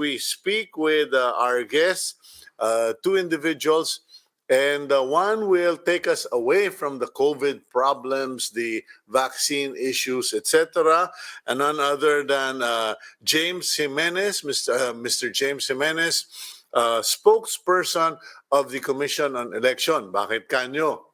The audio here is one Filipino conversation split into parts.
we speak with our guests, two individuals, and one will take us away from the COVID problems, the vaccine issues, etc. And none other than James Jimenez, Mr. James Jimenez, spokesperson of the Commission on Election. Bakit kanyo?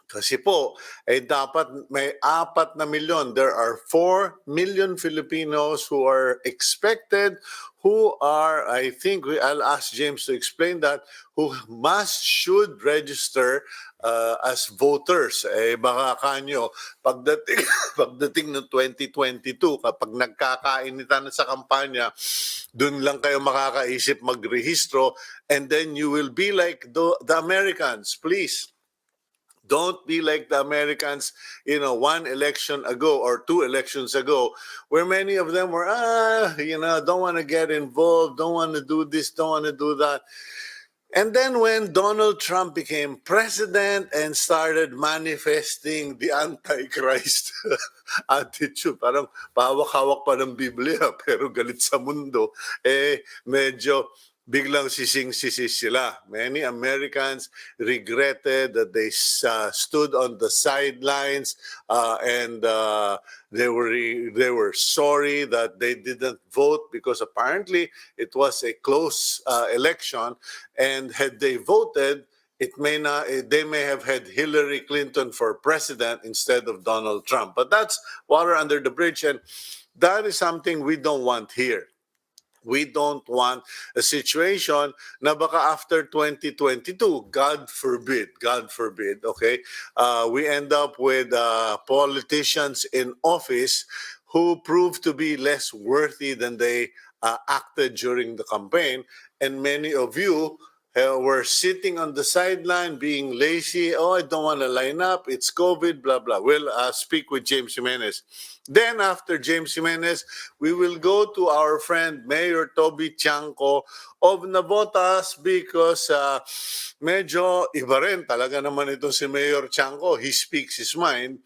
Kasi po, dapat may 4 na milyon. There are 4 million Filipinos who are expected, who are, I think, I'll ask James to explain that, who should register as voters. Baka kanyo, pagdating ng 2022, kapag nagkakainitan na sa kampanya, dun lang kayo makakaisip magrehistro, and then you will be like the Americans. Please, don't be like the Americans, one election ago or 2 elections ago, where many of them were, don't want to get involved, don't want to do this, don't want to do that. And then when Donald Trump became president and started manifesting the Antichrist attitude, parang pahawak-hawak pa ng Biblia, pero galit sa mundo, medyo biglang sising-sisi sila. Many Americans regretted that they stood on the sidelines and they were sorry that they didn't vote, because apparently it was a close election, and had they voted, they may have had Hillary Clinton for president instead of Donald Trump. But that's water under the bridge, and that is something we don't want here. We don't want a situation na baka after 2022, God forbid, okay, we end up with politicians in office who prove to be less worthy than they acted during the campaign. And many of you were sitting on the sideline being lazy. Oh, I don't want to line up. It's COVID, blah, blah. We'll speak with James Jimenez. Then after James Jimenez, we will go to our friend Mayor Toby Tiangco of Navotas, because medyo iba rin talaga naman itong si Mayor Tiangco. He speaks his mind.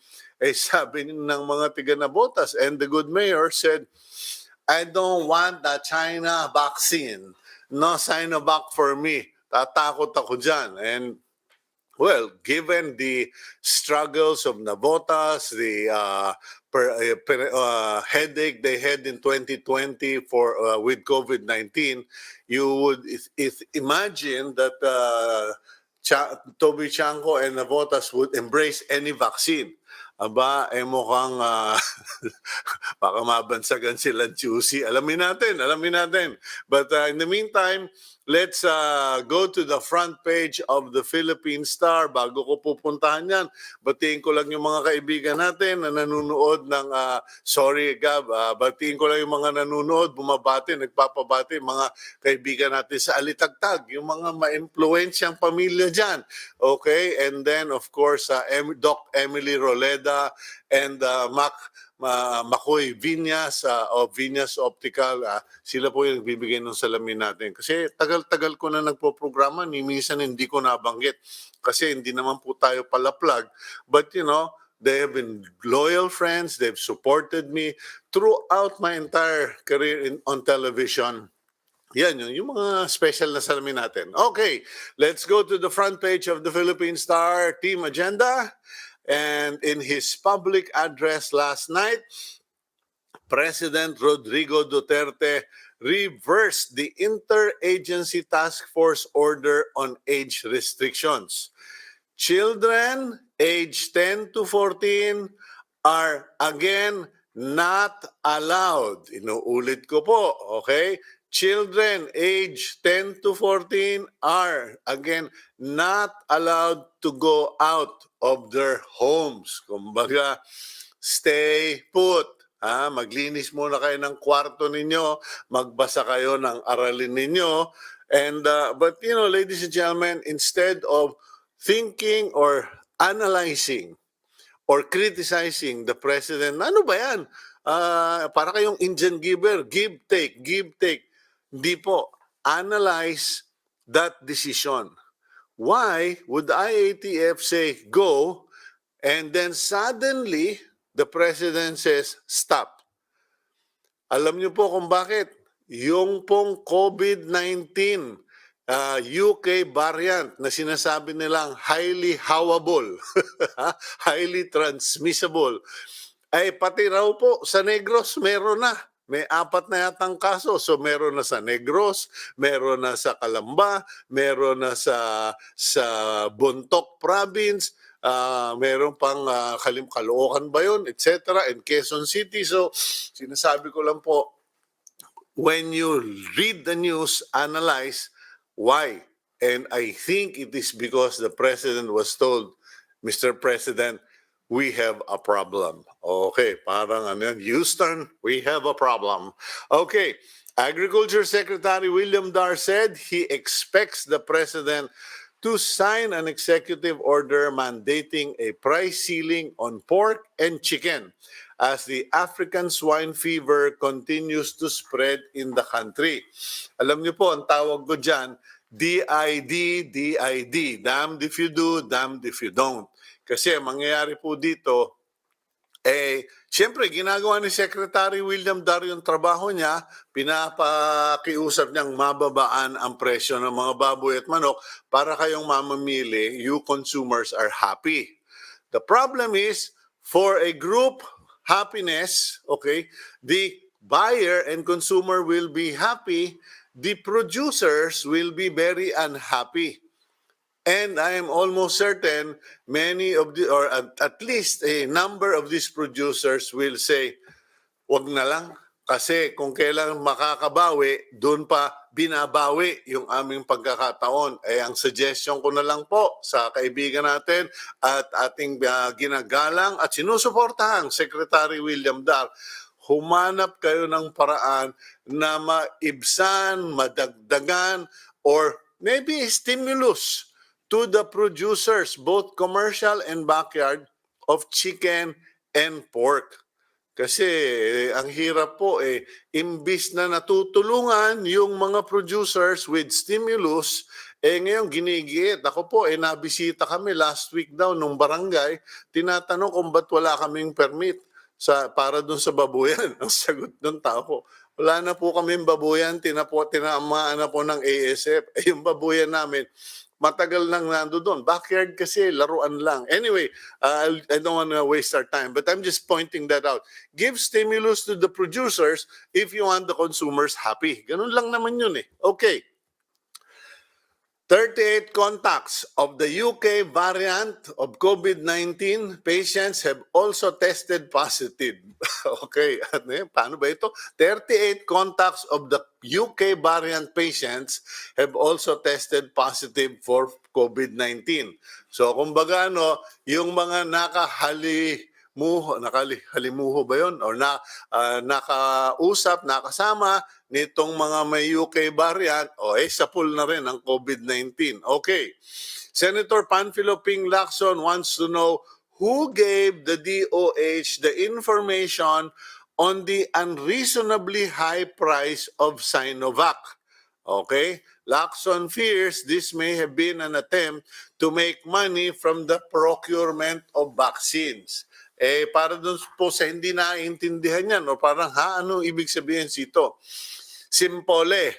Sabi ng mga tiga Navotas, and the good mayor said, I don't want the China vaccine. No Sinovac for me. Tatakot ako dyan. And well, given the struggles of Navotas, the headache they had in 2020 with COVID-19, you would imagine that Toby Tiangco and Navotas would embrace any vaccine. Aba, mukhang baka mabansagan silang juicy. Alamin natin. But in the meantime, let's go to the front page of the Philippine Star. Bago ko pupuntahan yan, batiin ko lang yung mga kaibigan natin na nanonood ng, sorry Gab, batiin ko lang yung mga nanonood, bumabati, nagpapabati, mga kaibigan natin sa Alitagtag, yung mga ma-influensyang pamilya dyan. Okay, and then of course, Doc Emily Roleda and Makoy Viñas of Viñas Optical, sila po yung nagbibigay ng salamin natin. Kasi tagal-tagal ko na nagpo-programa, ni minsan hindi ko nabanggit kasi hindi naman po tayo palaplag. But they have been loyal friends, they've supported me throughout my entire career on television. Yan, yung mga special na salamin natin. Okay, let's go to the front page of the Philippine Star team agenda. And in his public address last night, President Rodrigo Duterte reversed the Interagency Task Force order on age restrictions. Children aged 10 to 14 are again not allowed. Inuulit ko po, okay? Children aged 10 to 14 are again not allowed to go out of their homes. Kumbaga, stay put. Maglinis muna kayo ng kwarto ninyo, magbasa kayo ng aralin ninyo. And but ladies and gentlemen, instead of thinking or analyzing or criticizing the president, ano ba yan? Para kayong Indian giver, give, take. Hindi po. Analyze that decision. Why would IATF say go, and then suddenly the president says stop? Alam niyo po kung bakit? yung pong COVID-19 UK variant na sinasabi nilang highly howable, highly transmissible, ay pati raw po sa Negros meron na. May 4 na yatang kaso. So meron na sa Negros, meron na sa Calamba, meron na sa Bontoc province, meron pang Caloocan ba yun, etc. and Quezon City. So sinasabi ko lang po, when you read the news, analyze why. And I think it is because the president was told, Mr. President, we have a problem. Okay, parang ano yan, Houston, we have a problem. Okay, Agriculture Secretary William Dar said he expects the president to sign an executive order mandating a price ceiling on pork and chicken as the African swine fever continues to spread in the country. Alam niyo po, ang tawag ko dyan, DID, DID, damned if you do, damned if you don't. Kasi mangyayari po dito, siyempre, ginagawa ni Secretary William Dar yung trabaho niya, pinapakiusap niyang mababaan ang presyo ng mga baboy at manok para kayong mamamili, you consumers are happy. The problem is, for a group happiness, okay, the buyer and consumer will be happy, the producers will be very unhappy. And I am almost certain many of the, or at least a number of these producers will say, wag na lang. Kasi kung kailan makakabawi, doon pa binabawi yung aming pagkakataon. Ang suggestion ko na lang po sa kaibigan natin at ating ginagalang at sinusuportahan Secretary William Dar, humanap kayo ng paraan na maibsan, madagdagan, or maybe stimulus to the producers, both commercial and backyard, of chicken and pork. Kasi ang hirap po imbis na natutulungan yung mga producers with stimulus, ngayon ginigiit. Ako po, nabisita kami last week daw nung barangay, tinatanong kung ba't wala kaming permit para dun sa babuyan. Ang sagot ng tao, wala na po kaming babuyan, tinamaan na po ng ASF. Yung babuyan namin, matagal nang nando doon. Backyard kasi, laruan lang. Anyway, I don't want to waste our time, but I'm just pointing that out. Give stimulus to the producers if you want the consumers happy. Ganun lang naman yun Okay. 38 contacts of the UK variant of COVID-19 patients have also tested positive. Okay, paano ba ito? 38 contacts of the UK variant patients have also tested positive for COVID-19. So kumbaga yung mga nakahalimuho ba yun? Or nakausap, nakasama nitong mga may UK variant, sa pool na rin ang COVID-19. Okay. Senator Panfilo Ping Lacson wants to know who gave the DOH the information on the unreasonably high price of Sinovac. Okay? Lacson fears this may have been an attempt to make money from the procurement of vaccines. Para dun po sa hindi naiintindihan yan, o parang ano ibig sabihin sito? Simpole.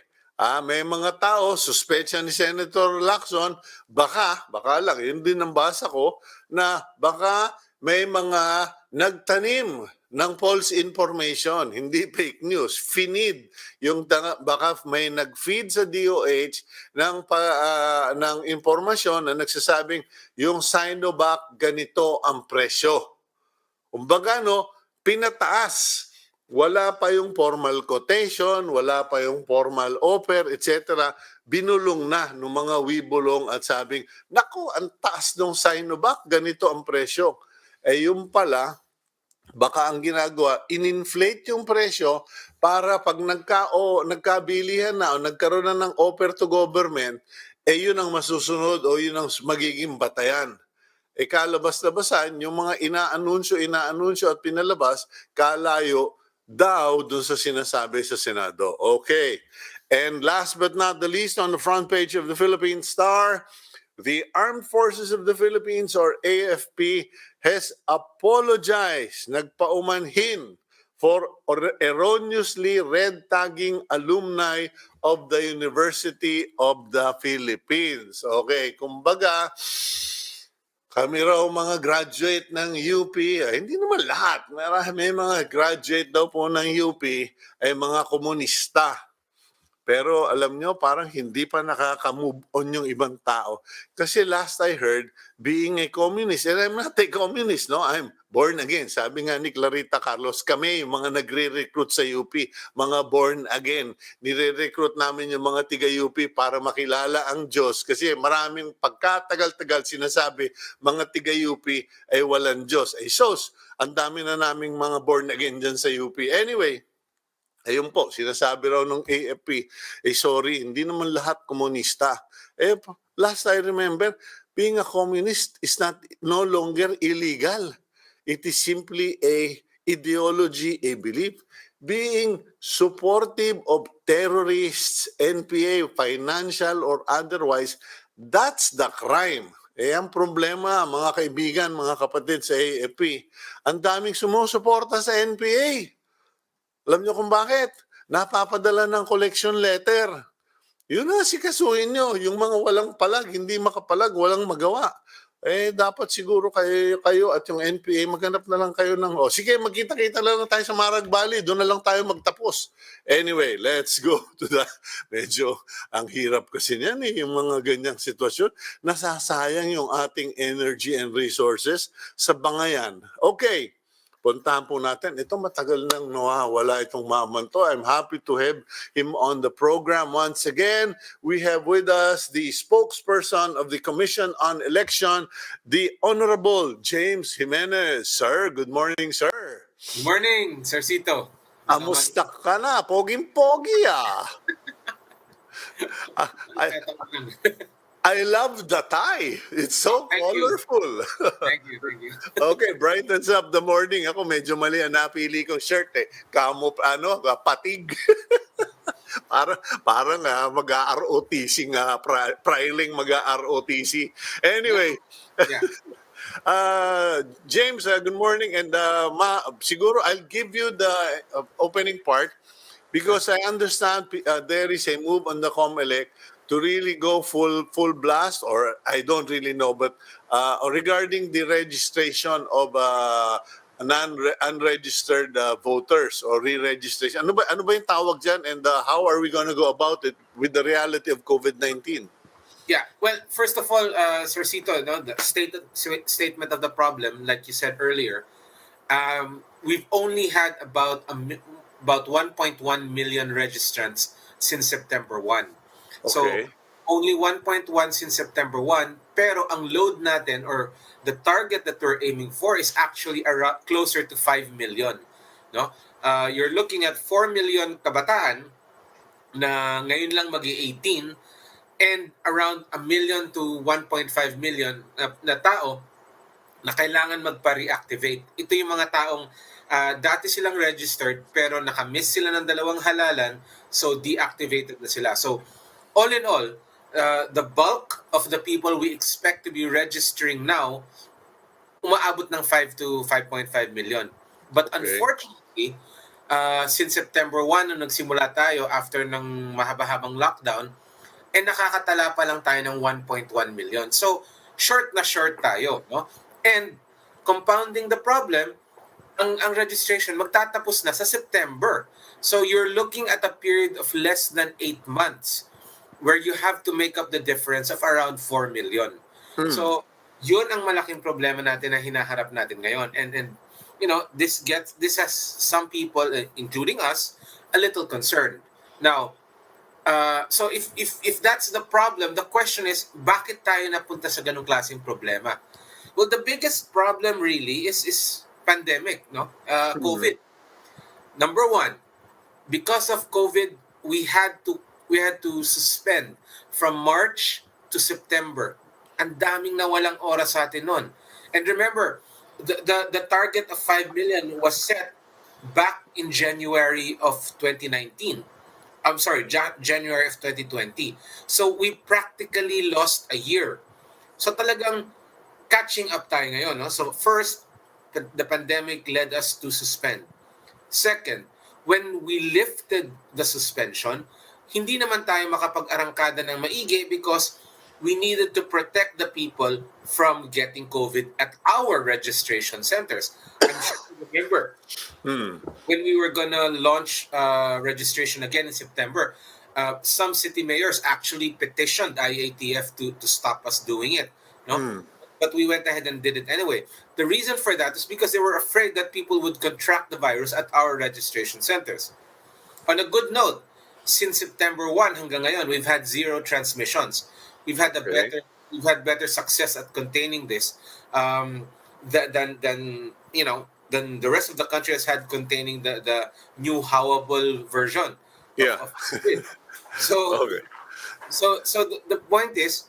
May mga tao, suspecha ni Senator Lacson, baka lang, yun din ang basa ko, na baka may mga nagtanim ng false information, hindi fake news, finid. Baka may nag-feed sa DOH ng impormasyon na nagsasabing yung Sinovac ganito ang presyo. Kumbaga pinataas. Wala pa yung formal quotation, wala pa yung formal offer, etc. Binulong na ng mga wibulong at sabing, naku, ang taas ng Sinovac, ganito ang presyo. Yung pala, baka ang ginagawa, in-inflate yung presyo para pag nagkabilihan na o nagkaroon na ng offer to government, yun ang masusunod o yun ang magiging batayan. Kalabas-labasan, yung mga inaanunsyo at pinalabas, kalayo daw dun sa sinasabi sa Senado. Okay. And last but not the least, on the front page of the Philippine Star, the Armed Forces of the Philippines, or AFP, has apologized, nagpaumanhin for erroneously red tagging alumni of the University of the Philippines. Okay, kumbaga, kami raw mga graduate ng UP, hindi naman lahat. May mga graduate daw po ng UP ay mga komunista. Pero alam nyo, parang hindi pa nakaka-move on yung ibang tao. Kasi last I heard, being a communist, and I'm not a communist, no? I'm born again. Sabi nga ni Clarita Carlos, kami, yung mga nagre-recruit sa UP, mga born again. Nire-recruit namin yung mga tiga-UP para makilala ang Diyos. Kasi maraming pagkatagal-tagal sinasabi, mga tiga-UP ay walang Diyos. Ay sos, ang dami na naming mga born again dyan sa UP. Anyway, ayun po, sinasabi raw ng AFP, sorry, hindi naman lahat komunista. Last I remember, being a communist is no longer illegal. It is simply a ideology, a belief. Being supportive of terrorists, NPA, financial or otherwise, that's the crime. Ang problema, mga kaibigan, mga kapatid sa AFP, ang daming sumusuporta sa NPA. Alam niyo kung bakit? Napapadala ng collection letter. Yun na sikasuhin nyo. Yung mga walang palag, hindi makapalag, walang magawa. Dapat siguro kayo at yung NPA, maghanap na lang kayo ng, sige, magkita-kita lang tayo sa Marag Valley, doon na lang tayo magtapos. Anyway, let's go to the, medyo ang hirap kasi niyan yung mga ganyang sitwasyon. Nasasayang yung ating energy and resources sa bangayan. Okay. Puntahan po natin. Ito matagal nang nawawala itong maman to. I'm happy to have him on the program once again. We have with us the spokesperson of the Commission on Election, the Honorable James Jimenez. Sir, good morning, sir. Good morning, Sir Cito. Amusta ka na? Poging-pogi ah. I love the tie. It's so colorful. Thank you. Okay, brightens up the morning. Ako medyo mali ang napili kong shirt eh. Patig. parang mag-ROTC nga, priling mag-ROTC. Anyway, James, good morning. And siguro I'll give you the opening part because I understand there is a move on the COMELEC to really go full blast, or I don't really know, but regarding the registration of unregistered voters or re-registration, ano ba yung tawag dyan, and how are we going to go about it with the reality of COVID-19? Yeah, well, first of all, Sir Cito, the statement of the problem, like you said earlier, we've only had about 1.1 million registrants since September 1. So, Okay. only 1.1 since September 1, pero ang load natin or the target that we're aiming for is actually closer to 5 million. No? You're looking at 4 million kabataan na ngayon lang magi-18 and around 1 million to 1.5 million na tao na kailangan magpa-reactivate. Ito yung mga taong dati silang registered pero nakamiss sila ng 2 halalan, so deactivated na sila. So, all in all, the bulk of the people we expect to be registering now, umaabot ng 5 to 5.5 million. But unfortunately, since September 1, nung nagsimula tayo after ng mahaba-habang lockdown, nakakatala pa lang tayo ng 1.1 million. So, short na short tayo. No? And compounding the problem, ang registration magtatapos na sa September. So, you're looking at a period of less than 8 months where you have to make up the difference of around 4 million. So, yun ang malaking problema natin na hinaharap natin ngayon. And this has some people, including us, a little concerned. Now, so if that's the problem, the question is, bakit tayo napunta sa ganung klaseng problema? Well, the biggest problem really is pandemic, no? COVID. Number one, because of COVID, we had to suspend from March to September. Ang daming nawalang oras sa atin nun. And remember, the target of 5 million was set back in January of 2019. I'm sorry, January of 2020. So we practically lost a year. So talagang catching up tayo ngayon. No? So first, the pandemic led us to suspend. Second, when we lifted the suspension, hindi naman tayo makapag-arangkada ng maigi because we needed to protect the people from getting COVID at our registration centers. I'm sure you remember when we were gonna launch registration again in September, some city mayors actually petitioned IATF to stop us doing it. No, but we went ahead and did it anyway. The reason for that is because they were afraid that people would contract the virus at our registration centers. On a good note, since September 1 hanggang ngayon, we've had zero transmissions. We've had better success at containing this than the rest of the country has had containing the new howable version Yeah. of COVID. So Okay. the point is,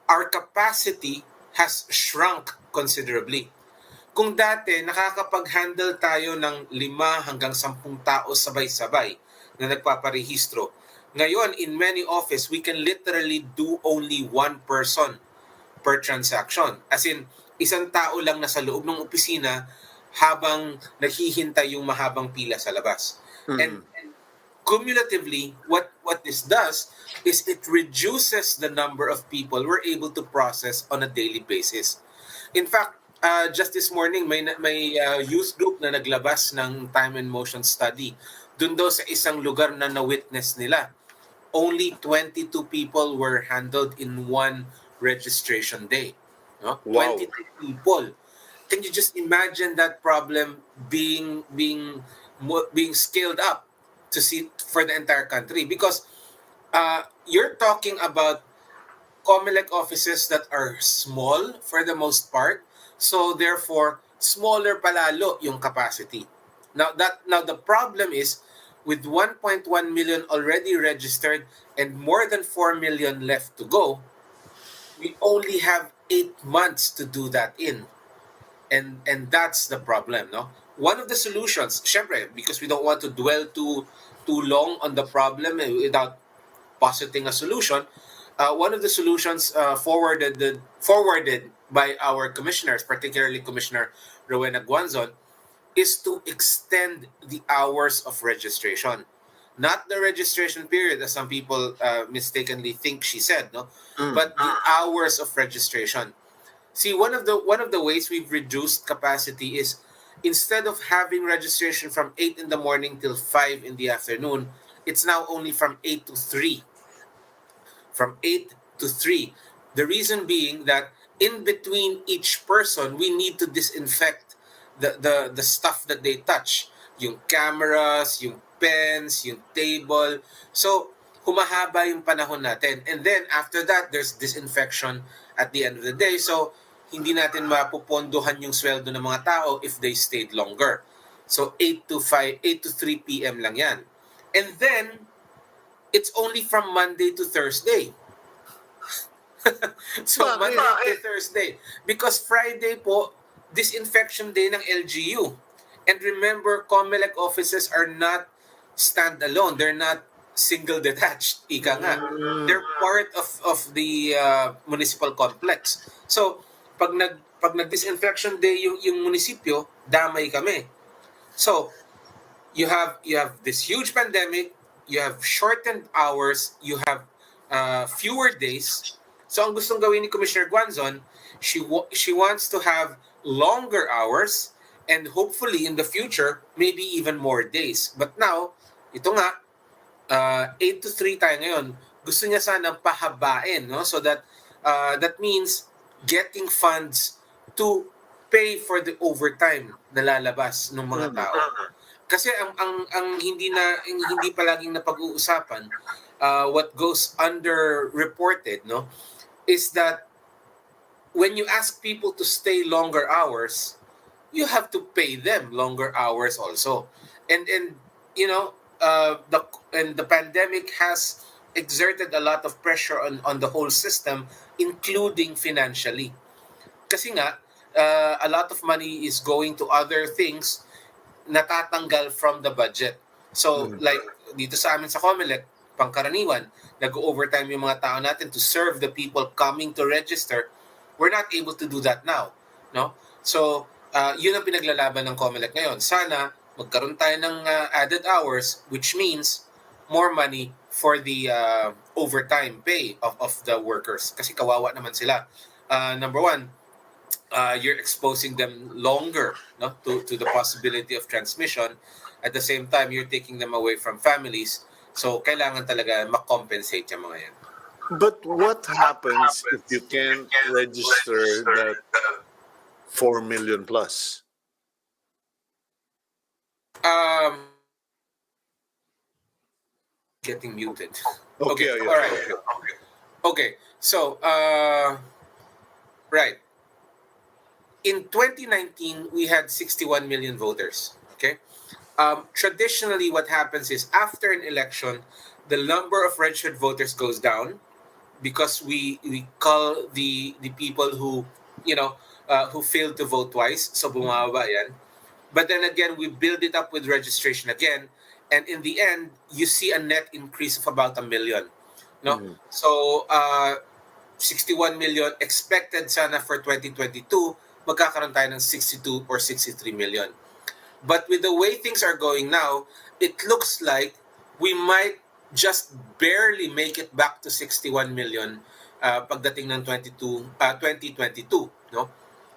our capacity has shrunk considerably. Kung dati nakakapag-handle tayo ng 5 hanggang 10 tao sabay-sabay na nagpaparehistro, ngayon in many office we can literally do only one person per transaction. As in, isang tao lang nasa loob ng opisina habang naghihintay yung mahabang pila sa labas. And cumulatively, what this does is it reduces the number of people we're able to process on a daily basis. In fact, just this morning, may youth group na naglabas ng time and motion study. Doon daw sa isang lugar na na-witness nila, only 22 people were handled in one registration day. No? Wow. 22 people. Can you just imagine that problem being scaled up to see for the entire country? Because you're talking about COMELEC offices that are small for the most part, so therefore smaller palalo yung capacity. Now the problem is, with 1.1 million already registered and more than 4 million left to go, we only have 8 months to do that in. And that's the problem, no? One of the solutions, syempre, because we don't want to dwell too long on the problem without positing a solution, one of the solutions forwarded by our commissioners, particularly Commissioner Rowena Guanzon, is to extend the hours of registration. Not the registration period, as some people mistakenly think she said, no, but the hours of registration. See, one of the ways we've reduced capacity is, instead of having registration from 8 in the morning till 5 in the afternoon, it's now only from 8 to 3. From 8 to 3. The reason being that in between each person, we need to disinfect the stuff that they touch. Yung cameras, yung pens, yung table. So, humahaba yung panahon natin. And then, after that, there's disinfection at the end of the day. So, hindi natin mapupondohan yung sweldo ng mga tao if they stayed longer. So, 8 to 3 p.m. lang yan. And then, it's only from Monday to Thursday. So, Monday to Thursday. Because Friday po, disinfection day ng LGU. And remember, COMELEC offices are not standalone. They're not single detached. Ika nga. They're part of the municipal complex. So, pag nag-disinfection day yung munisipyo, damay kami. So, you have this huge pandemic, you have shortened hours, you have fewer days. So, ang gustong gawin ni Commissioner Guanzon, she wants to have longer hours, and hopefully in the future, maybe even more days. But now, ito nga, 8 to 3 tayo ngayon. Gusto niya sanang pahabain, no? So that means getting funds to pay for the overtime na lalabas ng mga tao. Kasi ang hindi palaging napag-uusapan, what goes underreported, no, is that when you ask people to stay longer hours, you have to pay them longer hours also. And you know, the pandemic has exerted a lot of pressure on the whole system, including financially. Kasi nga, a lot of money is going to other things natatanggal from the budget. So, like, dito sa amin sa COMELEC, pangkaraniwan, nag-overtime yung mga tao natin to serve the people coming to register. We're not able to do that now, no? So, yun ang pinaglalaban ng COMELEC ngayon. Sana magkaroon tayo ng added hours, which means more money for the overtime pay of the workers. Kasi kawawa naman sila. Number one, you're exposing them longer, no, to the possibility of transmission. At the same time, you're taking them away from families. So, kailangan talaga makompensate yung mga yan. But what happens if you can't register that 4 million plus? Um, Getting muted. Okay, Okay, yeah, all right. okay. Okay, so, right. In 2019, we had 61 million voters. Okay. Traditionally, what happens is after an election, the number of registered voters goes down because we call the people who, who failed to vote twice. So bumaba yan. But then again, we build it up with registration again, and in the end, you see a net increase of about 1 million. No, so 61 million expected sana for 2022, magkakaroon tayo ng 62 or 63 million. But with the way things are going now, it looks like we might just barely make it back to 61 million pagdating ng 2022. No?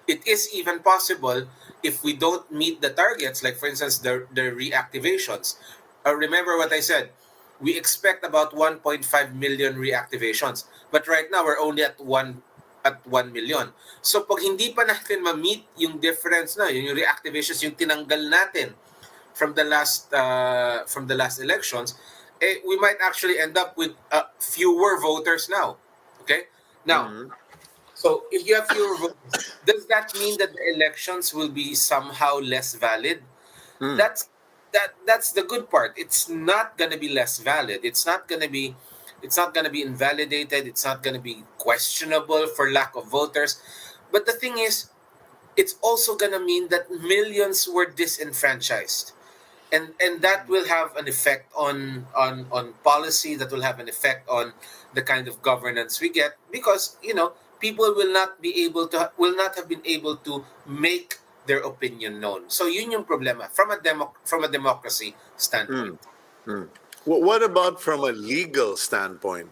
It is even possible if we don't meet the targets, like for instance, the reactivations. Remember what I said, we expect about 1.5 million reactivations. But right now, we're only at 1 million. So pag hindi pa natin ma-meet yung difference na, yung reactivations, yung tinanggal natin from the last elections, we might actually end up with fewer voters now. Okay? Now, so if you have fewer voters, does that mean that the elections will be somehow less valid? That's the good part. It's not going to be less valid. It's not going to be invalidated. It's not going to be questionable for lack of voters. But the thing is, it's also going to mean that millions were disenfranchised. And that will have an effect on policy, that will have an effect on the kind of governance we get, because people will not have been able to make their opinion known. So yun yung problema from a democracy standpoint. What about from a legal standpoint?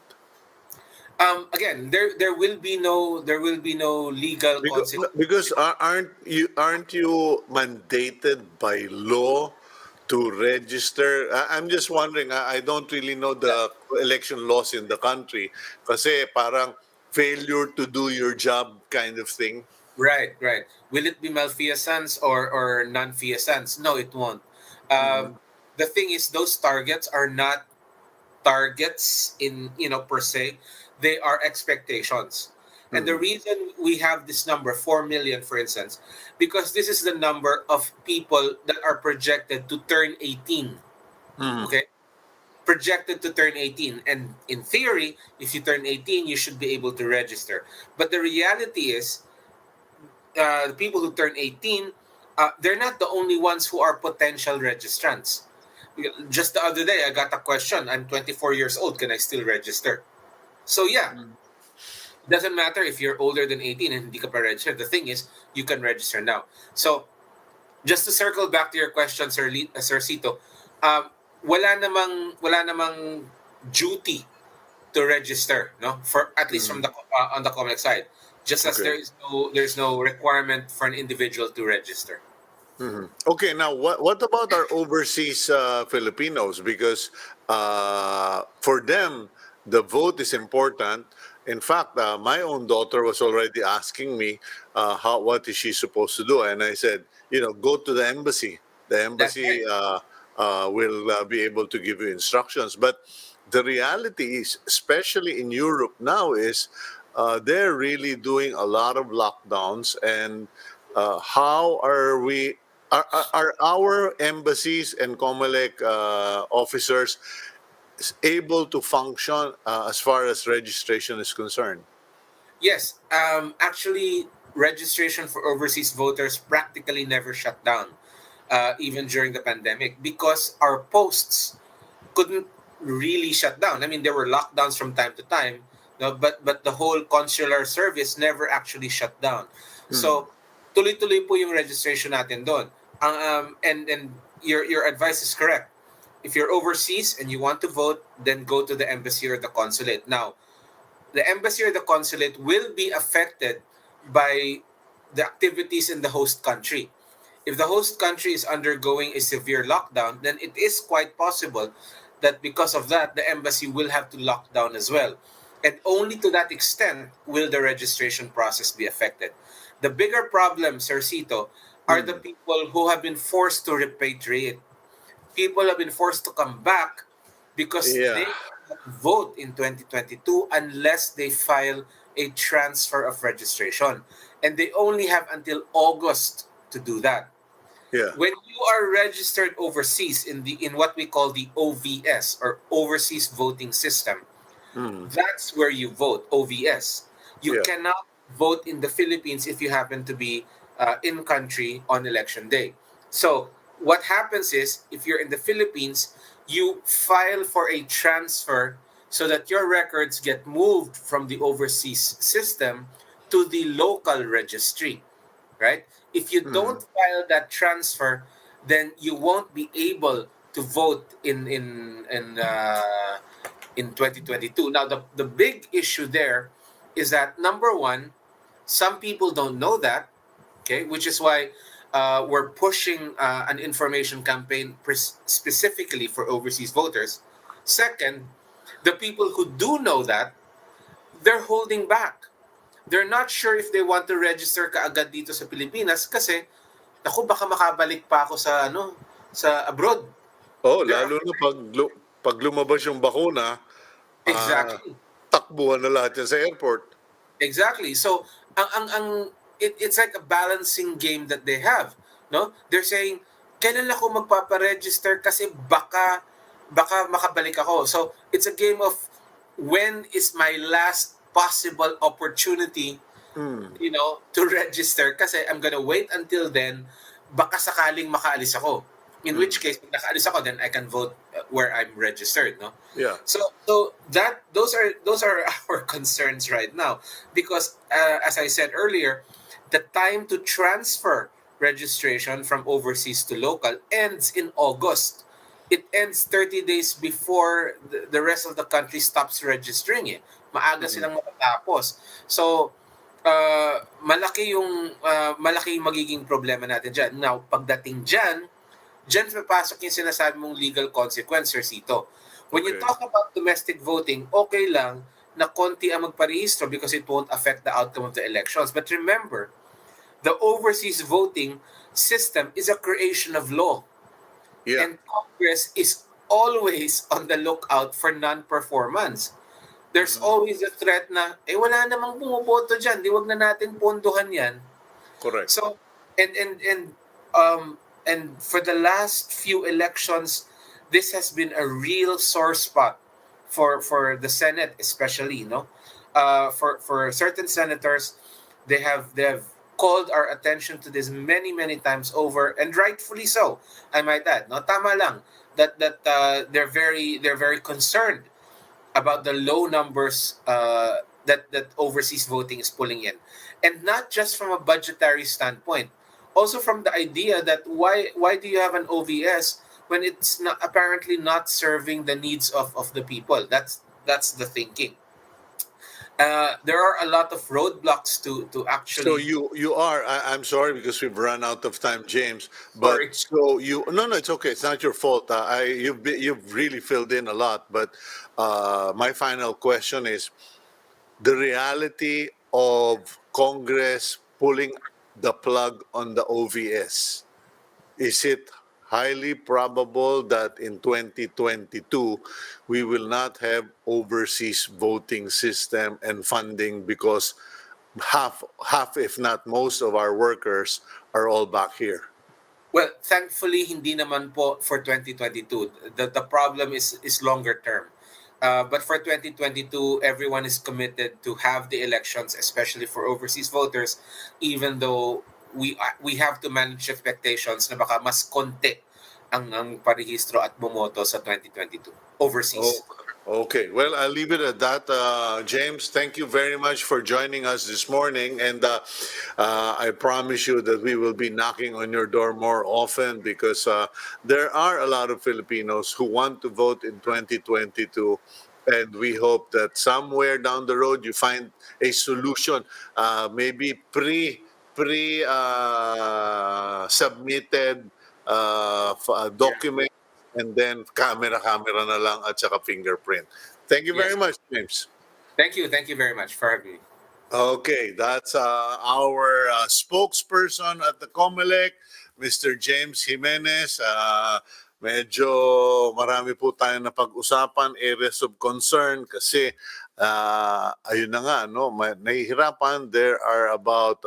Again, there will be no legal consequence. Because aren't you mandated by law to register? I'm just wondering. I don't really know the election laws in the country. Kasi parang failure to do your job kind of thing. Right. Will it be malfeasance or non-feasance? No, it won't. The thing is, those targets are not targets in per se. They are expectations. And the reason we have this number 4 million, for instance, because this is the number of people that are projected to turn 18. Okay, projected to turn 18, and in theory, if you turn 18, you should be able to register. But the reality is, the people who turn 18, they're not the only ones who are potential registrants. Just the other day, I got a question. I'm 24 years old. Can I still register? So yeah, doesn't matter if you're older than 18 and hindi ka pa register. The thing is, you can register now. So, just to circle back to your question, Sir Cito, wala namang duty to register, no? For at least from the on the COMELEC side. Just as Okay. there's no requirement for an individual to register. Okay, now what about our overseas Filipinos? Because for them, the vote is important. In fact, my own daughter was already asking me what is she supposed to do, and I said, go to the embassy. The embassy will be able to give you instructions. But the reality is, especially in Europe now, is they're really doing a lot of lockdowns. And how are we? Are our embassies and COMELEC officers able to function as far as registration is concerned? Yes, actually, registration for overseas voters practically never shut down, even during the pandemic, because our posts couldn't really shut down. I mean, there were lockdowns from time to time, no, but the whole consular service never actually shut down. So, tuloy-tuloy po yung registration natin doon. And your advice is correct. If you're overseas and you want to vote, then go to the embassy or the consulate. Now, the embassy or the consulate will be affected by the activities in the host country. If the host country is undergoing a severe lockdown, then it is quite possible that because of that, the embassy will have to lock down as well. And only to that extent will the registration process be affected. The bigger problem, Sir Cito, are the people who have been forced to repatriate. People have been forced to come back because Yeah. they cannot vote in 2022 unless they file a transfer of registration. And they only have until August to do that. Yeah. When you are registered overseas in what we call the OVS, or Overseas Voting System, Mm. that's where you vote, OVS. You Yeah. cannot vote in the Philippines if you happen to be in country on election day. So what happens is, if you're in the Philippines, you file for a transfer so that your records get moved from the overseas system to the local registry, right? If you don't Mm. file that transfer, then you won't be able to vote in 2022. Now, the big issue there is that, number one, some people don't know that, okay, which is why we're pushing an information campaign specifically for overseas voters. Second, the people who do know that, they're holding back. They're not sure if they want to register kaagad dito sa Pilipinas kasi, naku, baka makabalik pa ako sa abroad. Oh, They're lalo na afraid. pag lumabas yung bakuna, ah, Exactly. takbuhan na lahat yan sa airport. Exactly. So, it's like a balancing game that they have. No? They're saying, kailan ako magpaparegister kasi baka makabalik ako. So, it's a game of when is my last possible opportunity, Mm. to register, kasi I'm gonna wait until then, baka sakaling makaalis ako. In which Mm. case, pag nakaalis ako, then I can vote where I'm registered, no? Yeah. So that those are our concerns right now, because as I said earlier, the time to transfer registration from overseas to local ends in August. It ends 30 days before the rest of the country stops registering it. Maaga Mm. silang matatapos. So malaki yung magiging problema natin diyan. Now, pagdating diyan papasok yung sinasabi mong legal consequence, Sir Cito. When you Okay. talk about domestic voting, okay lang na konti ang magparehistro because it won't affect the outcome of the elections. But remember, the overseas voting system is a creation of law. Yeah. And Congress is always on the lookout for non-performance. There's Mhm. always a threat na, wala namang bumuboto dyan, di wag na natin pondohan yan. Correct. So, and for the last few elections, this has been a real sore spot for the Senate, especially. For certain senators, they have called our attention to this many times over, and rightfully so. I might add, no, tama lang that they're very concerned about the low numbers that overseas voting is pulling in, and not just from a budgetary standpoint, also from the idea that why do you have an OVS when it's not apparently not serving the needs of the people? That's the thinking. There are a lot of roadblocks to So actually. you are. I'm sorry because we've run out of time, James. Sorry. But so you. No, it's okay. It's not your fault. You've really filled in a lot. But my final question is the reality of Congress pulling the plug on the OVS. Is it highly probable that in 2022 we will not have overseas voting system and funding because half if not most of our workers are all back here? Well, thankfully, hindi naman po for 2022. The problem is longer term. But for 2022, everyone is committed to have the elections, especially for overseas voters, even though we have to manage expectations na baka mas konti ang parehistro at bumoto sa 2022 Oh, overseas. Okay, well, I'll leave it at that. James, thank you very much for joining us this morning. And I promise you that we will be knocking on your door more often because there are a lot of Filipinos who want to vote in 2022. And we hope that somewhere down the road you find a solution, maybe submitted Yeah. document and then camera na lang at saka fingerprint. Thank you very Yes. much, James. Thank you. Thank you very much for having me. Okay, that's our spokesperson at the COMELEC, Mr. James Jimenez. Medyo marami po tayong napag-usapan, areas of concern kasi ayun na nga, no, nahihirapan. There are about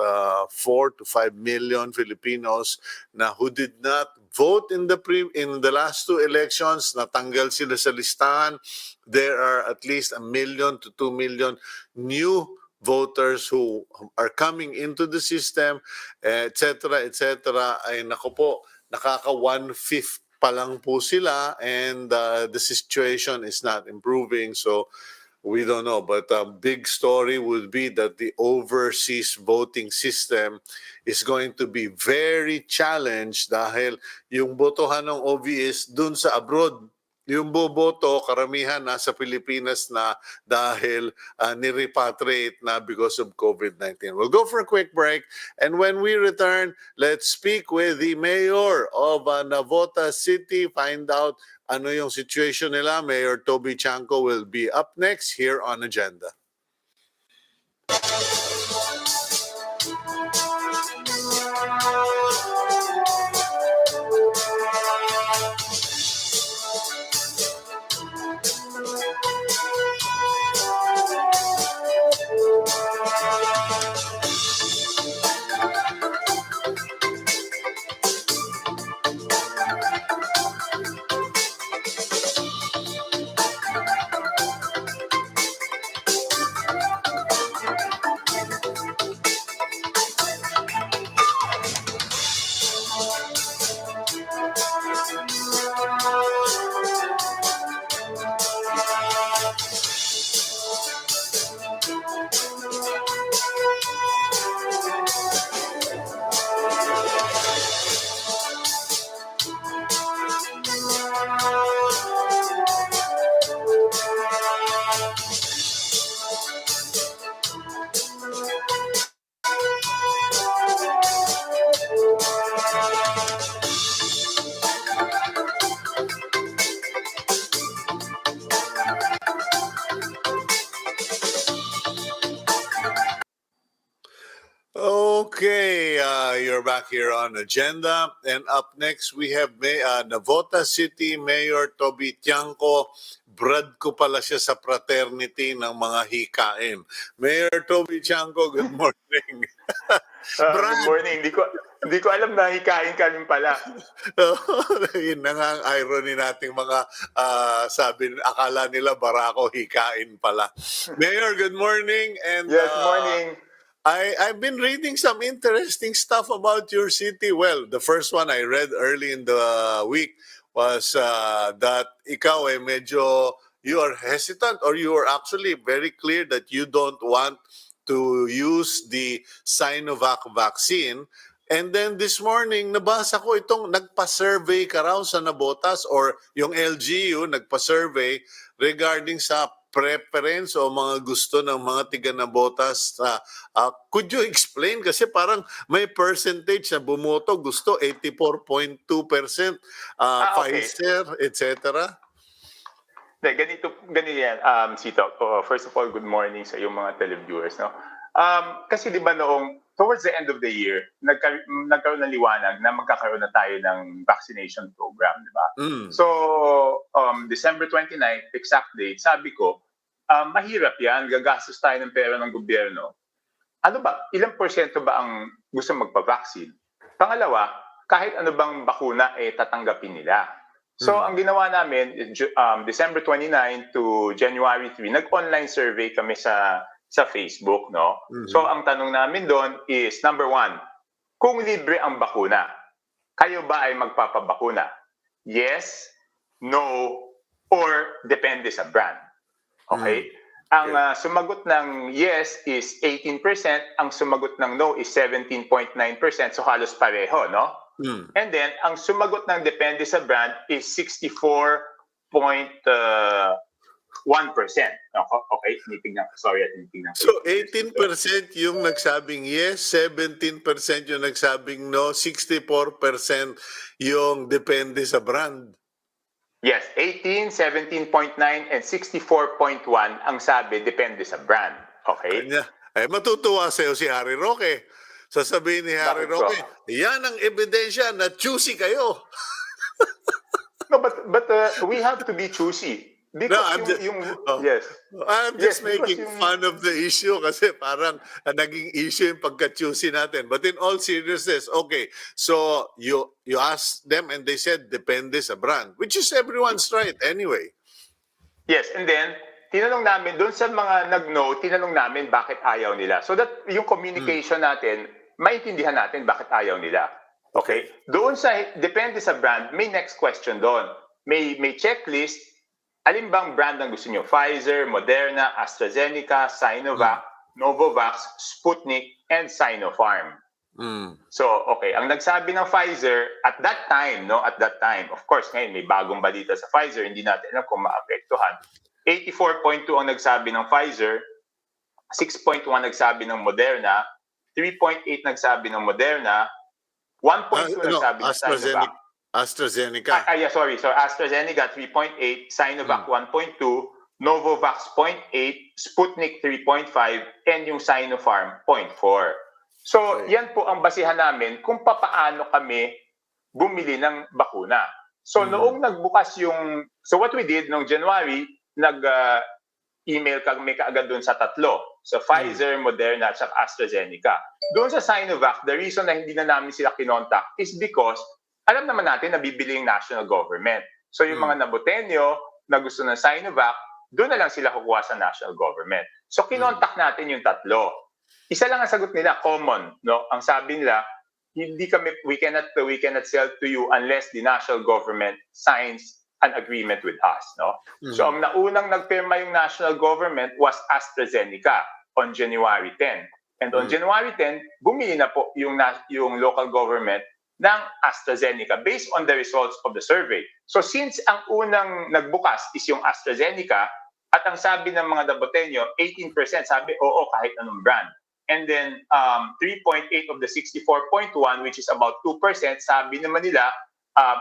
4 to 5 million Filipinos na who did not vote in the last two elections. Natanggal sila sa listahan. There are at least 1 million to 2 million new voters who are coming into the system, etc., ay nako po, nakaka 1/5 pa lang po sila and the situation is not improving. So we don't know, but a big story would be that the overseas voting system is going to be very challenged dahil yung botohan ng OVS dun sa abroad. Yung boboto, karamihan nasa Pilipinas na dahil nirepatriate na because of COVID-19. We'll go for a quick break. And when we return, let's speak with the mayor of Navotas City, find out ano yung situation nila. Mayor Toby Tiangco will be up next here on Agenda. Okay, you're back here on Agenda. And up next, we have Navotas City Mayor Toby Tiangco. Brad ko pala siya sa fraternity ng mga hikain. Mayor Toby Tiangco, good morning. Good Brad! morning. Hindi ko alam na hikain ka rin pala. Yun na nga ang irony nating mga akala nila barako hikain pala. Mayor, good morning. And, Yes, morning. I've been reading some interesting stuff about your city. Well, the first one I read early in the week was that ikaw medyo you are hesitant or you are actually very clear that you don't want to use the Sinovac vaccine. And then this morning, nabasa ko itong nagpa-survey ka raw sa Navotas or yung LGU nagpa-survey regarding sa preference o mga gusto ng mga tiga Navotas. Could you explain? Kasi parang may percentage na bumoto, gusto 84.2%, Okay. Pfizer, etc. Ganito yan, Cito. First of all, good morning sa iyong mga televiewers. No? Kasi di ba noong towards the end of the year, nagkaroon ng liwanag na magkakaroon na tayo ng vaccination program, di ba? So, December 29, exact date, sabi ko, mahirap yan, gagastos tayo ng pera ng gobyerno. Ano ba, ilang porsyento ba ang gusto magpa-vaccine? Pangalawa, kahit ano bang bakuna tatanggapin nila. So, ang ginawa namin, December 29 to January 3, nag-online survey kami sa Facebook, no? So, ang tanong namin doon is, number 1, kung libre ang bakuna, kayo ba ay magpapabakuna? Yes, no, or depende sa brand. Okay? Ang sumagot ng yes is 18%, ang sumagot ng no is 17.9%, so halos pareho, no? And then, ang sumagot ng depende sa brand is 64.1%. Okay, tinitingnan ko. Sorry, tinitingnan ko. So 18% yung nagsabing yes, 17% yung nagsabing no, 64% yung depende sa brand. Yes, 18, 17.9, and 64.1 ang sabi depende sa brand. Okay? Kanya, matutuwa sa'yo si Harry Roque. Sasabihin ni Harry Bakit Roque, yan ang ebidensya na choosy kayo. No, but we have to be choosy. Because yes. I'm just Yes, because making fun of the issue kasi parang naging issue yung pagka-choosy natin. But in all seriousness, okay, so you asked them and they said depende sa brand, which is everyone's right anyway. Yes, and then tinanong namin doon sa mga nag-no, tinanong namin bakit ayaw nila. So that yung communication natin, maintindihan natin bakit ayaw nila. Okay? Doon sa depende sa brand, may next question doon. May checklist. Alin bang brand ang gusto nyo? Pfizer, Moderna, AstraZeneca, Sinovac, Novavax, Sputnik, and Sinopharm. So, okay, ang nagsabi ng Pfizer at that time, of course, ngayon may bagong balita sa Pfizer, hindi natin alam kung maapektuhan. 84.2 ang nagsabi ng Pfizer, 6.1 nagsabi ng Moderna, 3.8 nagsabi ng Moderna, 1.2 nagsabi ng Sinovac. AstraZeneca. Sorry. So AstraZeneca 3.8, Sinovac 1.2, Novavax 0.8, Sputnik 3.5, and yung Sinopharm 0.4. So yan po ang basihan namin kung papaano kami bumili ng bakuna. So noong nagbukas so what we did noong January, email kami kaagad doon sa tatlo. So Pfizer, Moderna, at AstraZeneca. Doon sa Sinovac, the reason na hindi na namin sila kinontak is because alam naman natin na bibili yung national government. So yung mga nabotenyo na gusto ng Sinovac, doon na lang sila kukuha sa national government. So kinontak natin yung tatlo. Isa lang ang sagot nila, common, no? Ang sabi nila, we cannot sell to you unless the national government signs an agreement with us, no? So ang naunang nagpirma yung national government was AstraZeneca on January 10. And on January 10, bumili na po yung local government ng AstraZeneca based on the results of the survey. So since ang unang nagbukas is yung AstraZeneca at ang sabi ng mga dabotenyo, 18% sabi, oo, kahit anong brand. And then 3.8 of the 64.1, which is about 2%, sabi naman nila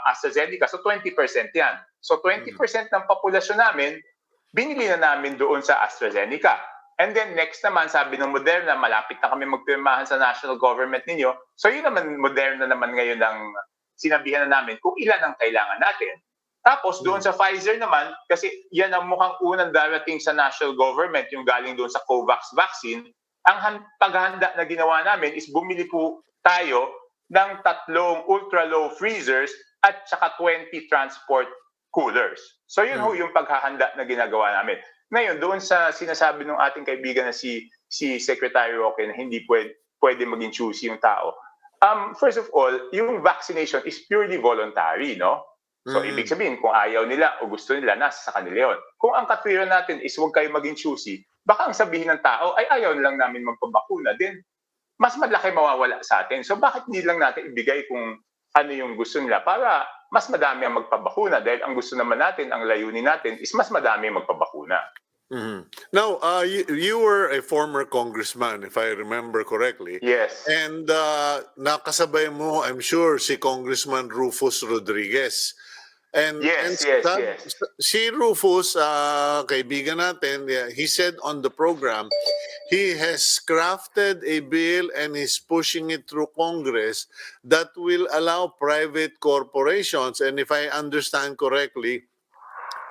AstraZeneca. So 20% yan. So 20% ng populasyon namin, binili na namin doon sa AstraZeneca. And then next naman, sabi ng Moderna, malapit na kami magpirmahan sa national government ninyo. So yun naman, Moderna naman ngayon ang sinabihan na namin kung ilan ang kailangan natin. Tapos doon sa Pfizer naman, kasi yan ang mukhang unang darating sa national government, yung galing doon sa COVAX vaccine, ang paghahanda na ginawa namin is bumili po tayo ng 3 ultra-low freezers at saka 20 transport coolers. So yun ho yung paghahanda na ginagawa namin. Ngayon, doon sa sinasabi ng ating kaibigan na si Secretary Roque na hindi pwede maging choosy yung tao. First of all, yung vaccination is purely voluntary, no? So, ibig sabihin, kung ayaw nila o gusto nila, nasa sa kanila yun. Kung ang katwiran natin is huwag kayo maging choosy, baka ang sabihin ng tao ay ayaw lang namin magpabakuna, then mas malaki mawawala sa atin. So, bakit hindi lang natin ibigay kung ano yung gusto nila para mas madami ang magpabakuna dahil ang gusto naman natin, ang layunin natin is mas madami ang magpabakuna. Now, you were a former congressman, if I remember correctly. Yes. And nakasabay mo, I'm sure, si Congressman Rufus Rodriguez. And, Yes. Si Rufus, kaibigan natin, he said on the program, he has crafted a bill and is pushing it through Congress that will allow private corporations, and if I understand correctly,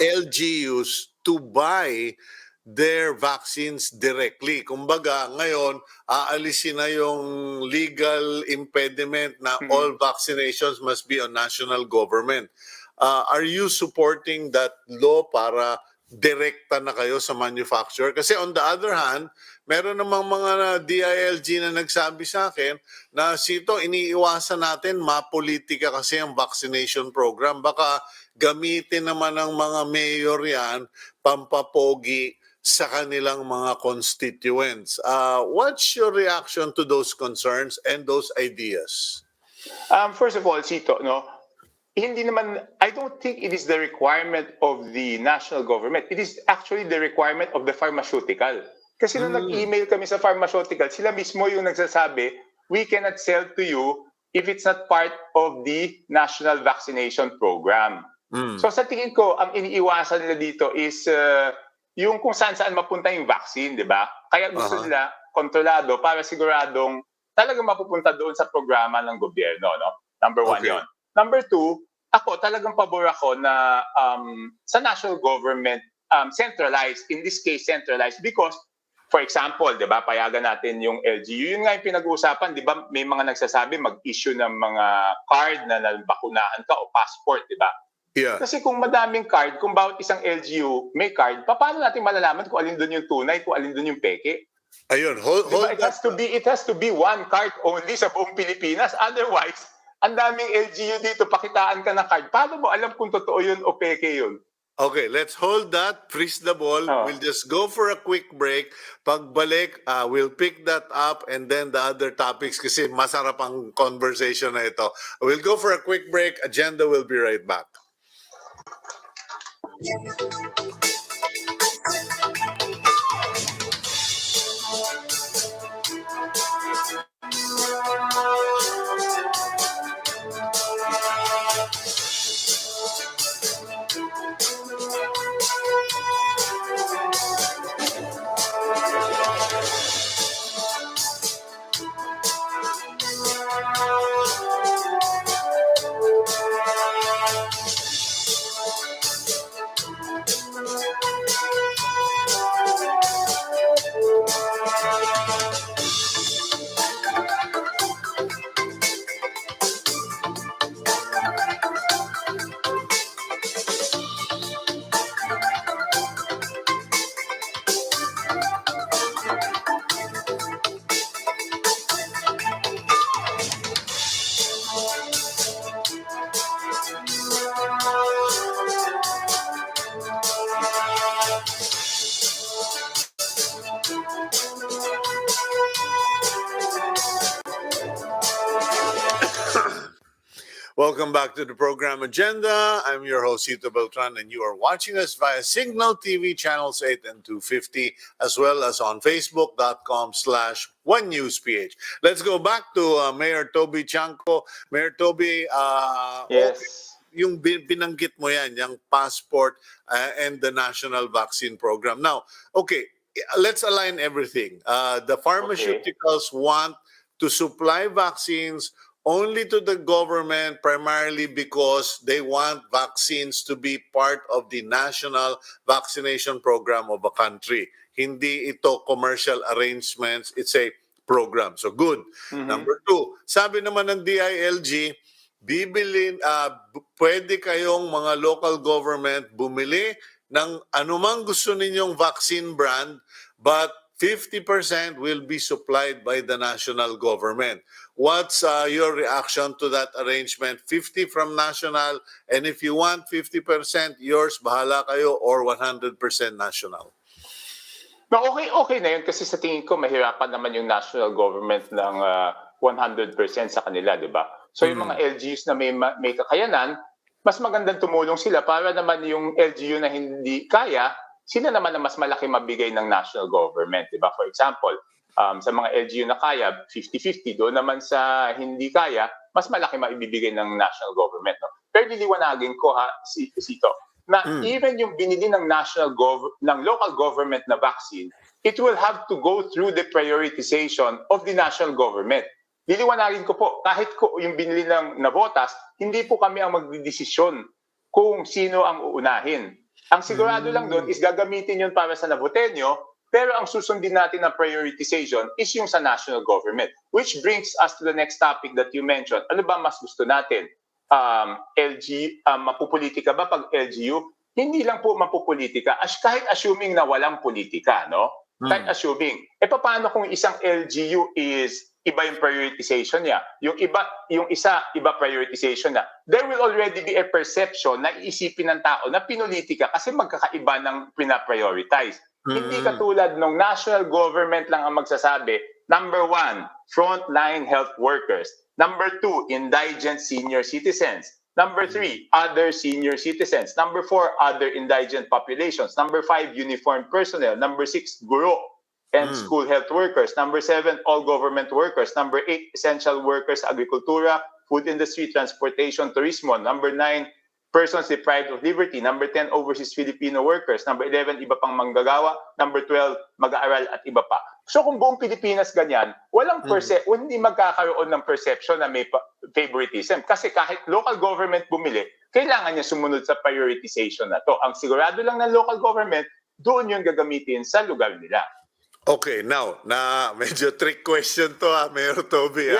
LGUs to buy their vaccines directly. Kumbaga, ngayon, aalisin na yung legal impediment na all vaccinations must be on national government. Are you supporting that law para direkta na kayo sa manufacturer? Kasi on the other hand, meron namang mga DILG na nagsabi sa akin na Cito, iniiwasan natin mapolitika kasi ang vaccination program. Baka gamitin naman ng mga mayor yan, pampapogi sa kanilang mga constituents. What's your reaction to those concerns and those ideas? First of all, Cito, no, hindi naman, I don't think it is the requirement of the national government. It is actually the requirement of the pharmaceutical. Kasi nung nag-email kami sa pharmaceutical, sila mismo yung nagsasabi, we cannot sell to you if it's not part of the national vaccination program. So sa tingin ko, ang iniiwasan nila dito is yung kung saan-saan mapunta yung vaccine, di ba? Kaya gusto nila kontrolado para siguradong talagang mapupunta doon sa programa ng gobyerno, no? Number one yon. Number two, ako talagang pabor ako na sa national government centralized, in this case centralized because, for example, di ba, payagan natin yung LGU, yun nga yung pinag-uusapan, di ba, may mga nagsasabi mag-issue ng mga card na nabakunahan ka o passport, di ba? Yeah. Kasi kung madaming card, kung bawat isang LGU may card, paano natin malalaman kung alin doon yung tunay, kung alin doon yung peke? Ayun, hold diba, it has to be one card only sa buong Pilipinas. Otherwise, ang daming LGU dito, pakitaan ka na card. Paano mo alam kung totoo yun o peke yun? Okay, let's hold that, freeze the ball. We'll just go for a quick break. Pagbalik, we'll pick that up and then the other topics kasi masarap ang conversation na ito. We'll go for a quick break. Agenda will be right back. Welcome back to the program Agenda. I'm your host, Cito Beltran, and you are watching us via Signal TV channels 8 and 250, as well as on facebook.com/OneNewsPH. Let's go back to Mayor Toby Tiangco. Mayor Toby, yes. Okay, yung binanggit mo yan, yung passport and the national vaccine program. Now, okay, let's align everything. The pharmaceuticals want to supply vaccines only to the government, primarily because they want vaccines to be part of the national vaccination program of a country. Hindi ito commercial arrangements, it's a program. So good. Number two, sabi naman ng DILG, pwede kayong mga local government bumili ng anumang gusto ninyong vaccine brand, but 50% will be supplied by the national government. What's your reaction to that arrangement? 50 from national, and if you want 50% yours, bahala kayo, or 100% national? No, okay na yun kasi sa tingin ko mahirapan naman yung national government ng 100% sa kanila, di ba? So yung mga LGUs na may kakayanan, mas magandang tumulong sila para naman yung LGU na hindi kaya, sila naman na mas malaki mabigay ng national government, di ba? For example, sa mga LGU na kaya, 50-50. Doon naman sa hindi kaya, mas malaki maibibigay ng national government. No? Pero liliwanagin ko, Cito, na even yung binili ng ng local government na vaccine, it will have to go through the prioritization of the national government. Liliwanagin ko po, kahit ko yung binili ng Navotas, hindi po kami ang magdidesisyon kung sino ang uunahin. Ang sigurado lang doon is gagamitin yun para sa Navoteño, pero ang susundin natin na prioritization is yung sa national government. Which brings us to the next topic that you mentioned. Ano ba mas gusto natin? Mapupolitika ba pag LGU? Hindi lang po mapupolitika. Kahit assuming na walang politika, no? Kahit assuming. Paano kung isang LGU is iba yung prioritization niya? Yung isa, iba prioritization na. There will already be a perception na iisipin ng tao na pinulitika kasi magkakaiba ng pinaprioritize. Hindi Mm. katulad ng national government lang ang magsasabi, number 1, frontline health workers. Number 2, indigent senior citizens. Number 3, other senior citizens. Number 4, other indigent populations. Number 5, uniformed personnel. Number 6, guro and Mm. school health workers. Number 7, all government workers. Number 8, essential workers, agricultura, food industry, transportation, turismo. Number 9, persons deprived of liberty. Number 10, overseas Filipino workers. Number 11, iba pang manggagawa. Number 12, mag-aaral at iba pa. So kung buong Pilipinas ganyan, hindi magkakaroon ng perception na may favoritism. Kasi kahit local government bumili, kailangan niya sumunod sa prioritization na to. Ang sigurado lang ng local government, doon yung gagamitin sa lugar nila. Okay, now, medyo trick question to Mayor Toby.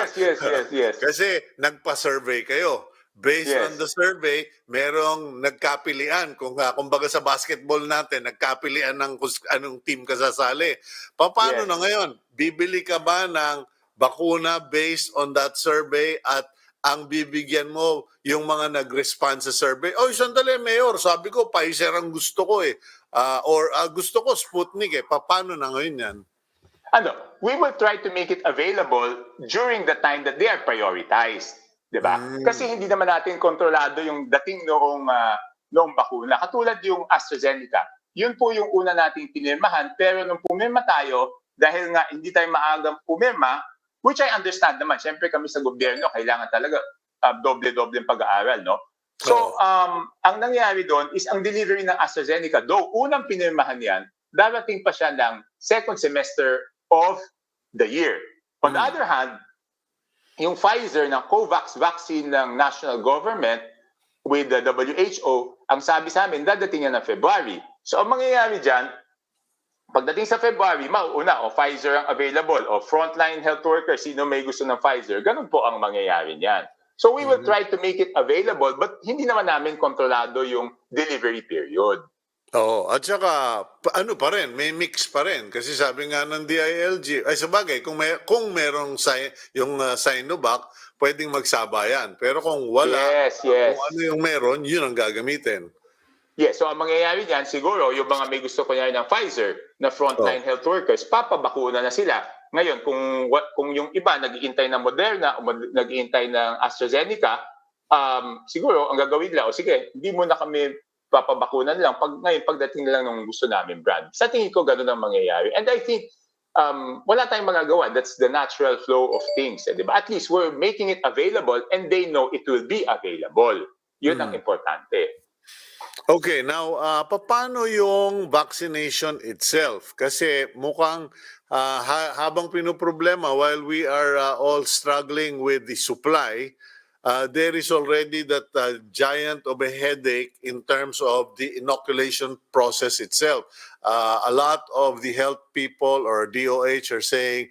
Yes. Kasi nagpa-survey kayo. Based on the survey, merong nagkapilian. Kumbaga sa basketball natin, nagkapilian ng anong team kasasali. Paano na ngayon? Bibili ka ba ng bakuna based on that survey at ang bibigyan mo yung mga nag-respond sa survey? Oh, sandali, Mayor, sabi ko, Pfizer ang gusto ko eh. Gusto ko Sputnik eh. Paano na ngayon yan? We will try to make it available during the time that they are prioritized. Diba? Kasi hindi naman natin kontrolado yung dating noong bakuna. Katulad yung AstraZeneca. Yun po yung una nating pinirmahan. Pero nung pumirma tayo, dahil nga hindi tayo maagang pumirma, which I understand naman. Siyempre kami sa gobyerno, kailangan talaga doble-doble pag-aaral. No? So, ang nangyari doon is ang delivery ng AstraZeneca, though unang pinirmahan yan, darating pa siya ng second semester of the year. On the other hand, yung Pfizer na COVAX vaccine ng national government with the WHO, ang sabi sa amin, dadating yan ng February. So ang mangyayari dyan, pagdating sa February, mauuna, Pfizer ang available, frontline health workers, sino may gusto ng Pfizer, ganun po ang mangyayari niyan. So we will try to make it available, but hindi naman namin kontrolado yung delivery period. Oo, at saka ano pa rin, may mix pa rin kasi sabi nga ng DILG, ay sabagay kung merong yung Sinovac, pwedeng magsabayan. Pero kung wala, Yes. kung ano yung meron, yun ang gagamitin. Yes, so ang mangyayari diyan siguro yung mga may gusto kunyari ng Pfizer na frontline health workers, papabakuna na sila. Ngayon, kung yung iba nag-iintay ng Moderna o nag-iintay ng AstraZeneca, siguro ang gagawin nila, sige, hindi mo na kami papabakunan lang pagdating lang ng gusto namin brand. Sa tingin ko ganun ang mangyayari. And I think wala tayong magagawa. That's the natural flow of things. Diba? At least we're making it available and they know it will be available. Yun ang importante. Okay, now paano yung vaccination itself? Kasi mukhang habang pinoproblema while we are all struggling with the supply, there is already that giant of a headache in terms of the inoculation process itself. A lot of the health people or DOH are saying,